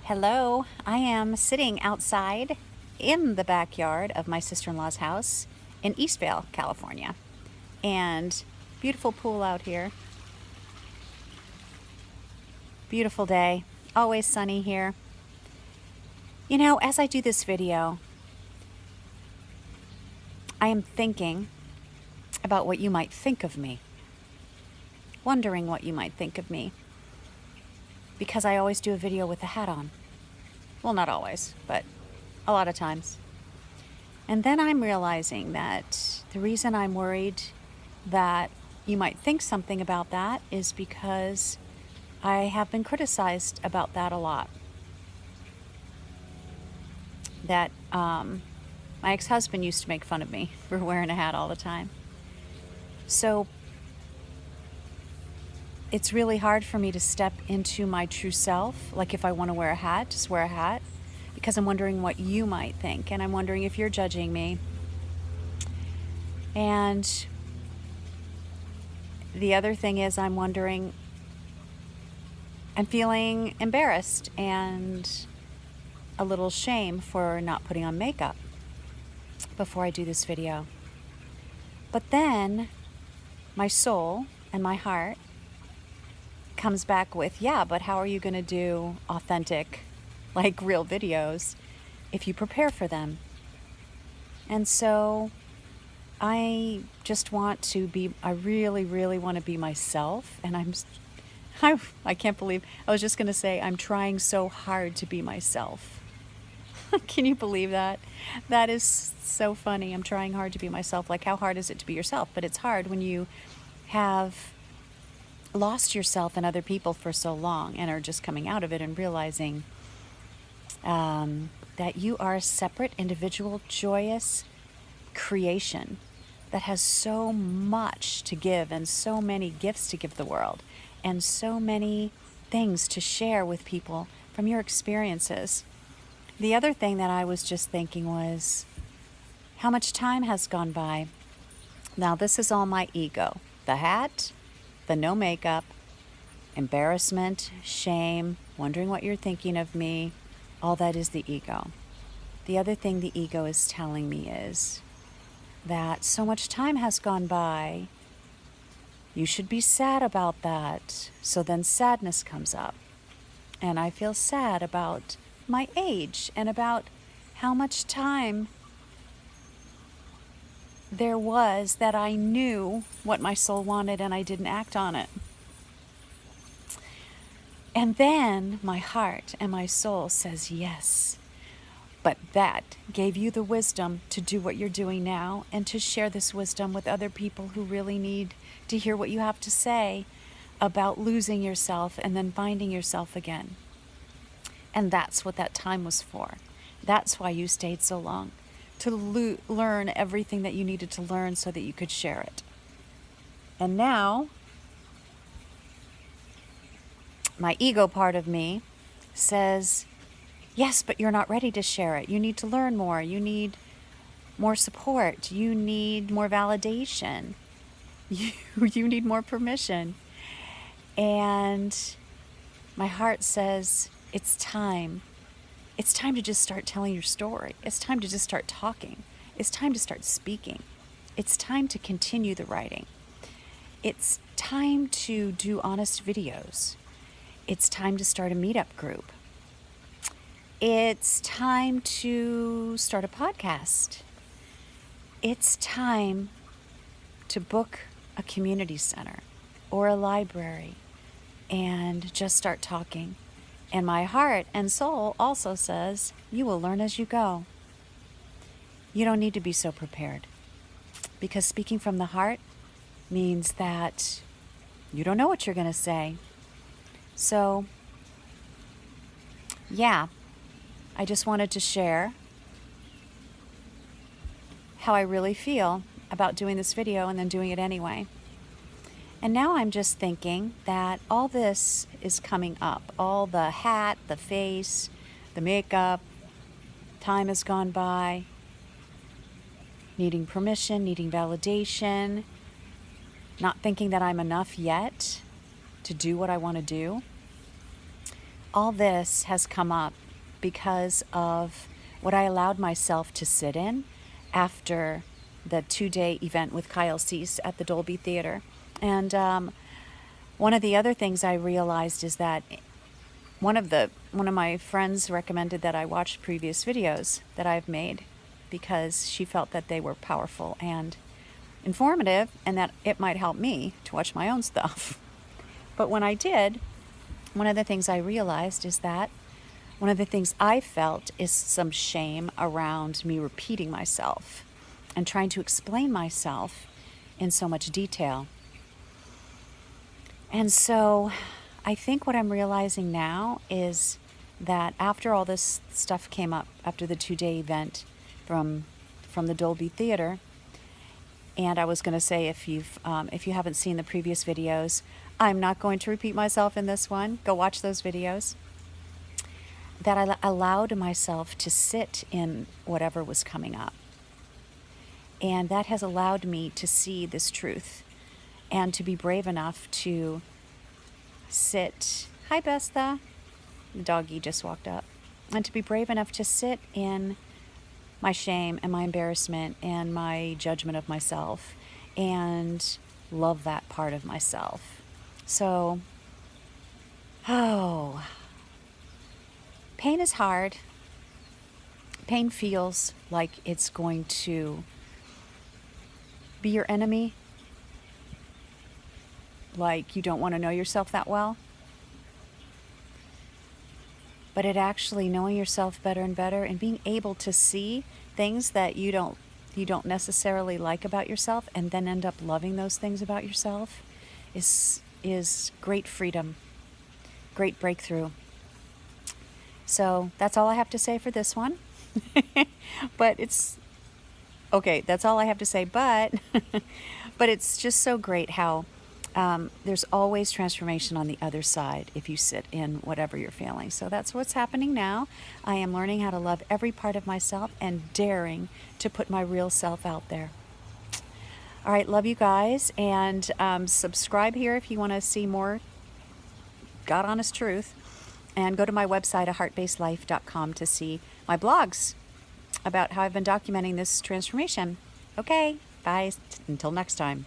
Hello, I am sitting outside in the backyard of my sister-in-law's house in Eastvale, California. And beautiful pool out here. Beautiful day. Always sunny here. You know, as I do this video, I am thinking about what you might think of me. Wondering what you might think of me. Because I always do a video with a hat on. Well, not always, but a lot of times. And then I'm realizing that the reason I'm worried that you might think something about that is because I have been criticized about that a lot. That my ex-husband used to make fun of me for wearing a hat all the time. So it's really hard for me to step into my true self. Like if I want to wear a hat, just wear a hat. Because I'm wondering what you might think. And I'm wondering if you're judging me. And the other thing is I'm feeling embarrassed and a little shame for not putting on makeup before I do this video. But then my soul and my heart comes back with, yeah, but how are you going to do authentic, like real videos if you prepare for them? And so I just want to be, I really, really want to be myself. And I can't believe, I was just going to say, I'm trying so hard to be myself. Can you believe that? That is so funny. I'm trying hard to be myself. Like, how hard is it to be yourself? But it's hard when you have lost yourself and other people for so long and are just coming out of it and realizing that you are a separate, individual, joyous creation that has so much to give and so many gifts to give the world and so many things to share with people from your experiences. The other thing that I was just thinking was how much time has gone by. Now, this is all my ego. The hat, the no makeup, embarrassment, shame, wondering what you're thinking of me, all that is the ego. The other thing the ego is telling me is that so much time has gone by, you should be sad about that. So then sadness comes up. And I feel sad about my age and about how much time there was that I knew what my soul wanted and I didn't act on it. And then my heart and my soul says yes. But that gave you the wisdom to do what you're doing now and to share this wisdom with other people who really need to hear what you have to say about losing yourself and then finding yourself again. And that's what that time was for. That's why you stayed so long, to learn everything that you needed to learn so that you could share it. And now, my ego part of me says, yes, but you're not ready to share it. You need to learn more. You need more support. You need more validation. You need more permission. And my heart says, it's time. It's time to just start telling your story. It's time to just start talking. It's time to start speaking. It's time to continue the writing. It's time to do honest videos. It's time to start a meetup group. It's time to start a podcast. It's time to book a community center or a library and just start talking. And my heart and soul also says, you will learn as you go. You don't need to be so prepared. Because speaking from the heart means that you don't know what you're going to say. So, yeah, I just wanted to share how I really feel about doing this video and then doing it anyway. And now I'm just thinking that all this is coming up. All the hat, the face, the makeup, time has gone by, needing permission, needing validation, not thinking that I'm enough yet to do what I want to do. all this has come up because of what I allowed myself to sit in after the 2-day event with Kyle Cease at the Dolby Theater. And one of the other things I realized is that one of my friends recommended that I watch previous videos that I've made because she felt that they were powerful and informative and that it might help me to watch my own stuff. But when I did, one of the things I realized is that one of the things I felt is some shame around me repeating myself and trying to explain myself in so much detail. And so I think what I'm realizing now is that after all this stuff came up, after the 2-day event from the Dolby Theater, and I was going to say, if you haven't seen the previous videos, I'm not going to repeat myself in this one. Go watch those videos. That I allowed myself to sit in whatever was coming up. And that has allowed me to see this truth and to be brave enough to sit. Hi, Besta. The doggy just walked up. And to be brave enough to sit in my shame and my embarrassment and my judgment of myself and love that part of myself. So, pain is hard. Pain feels like it's going to be your enemy, like you don't want to know yourself that well. But it actually, knowing yourself better and better and being able to see things that you don't necessarily like about yourself and then end up loving those things about yourself is great freedom, great breakthrough. So that's all I have to say for this one. But it's okay, that's all I have to say, but it's just so great how there's always transformation on the other side if you sit in whatever you're feeling. So that's what's happening now. I am learning how to love every part of myself and daring to put my real self out there. All right, love you guys, and subscribe here if you want to see more God honest truth, and go to my website, aheartbasedlife.com, to see my blogs about how I've been documenting this transformation. Okay, bye. Until next time.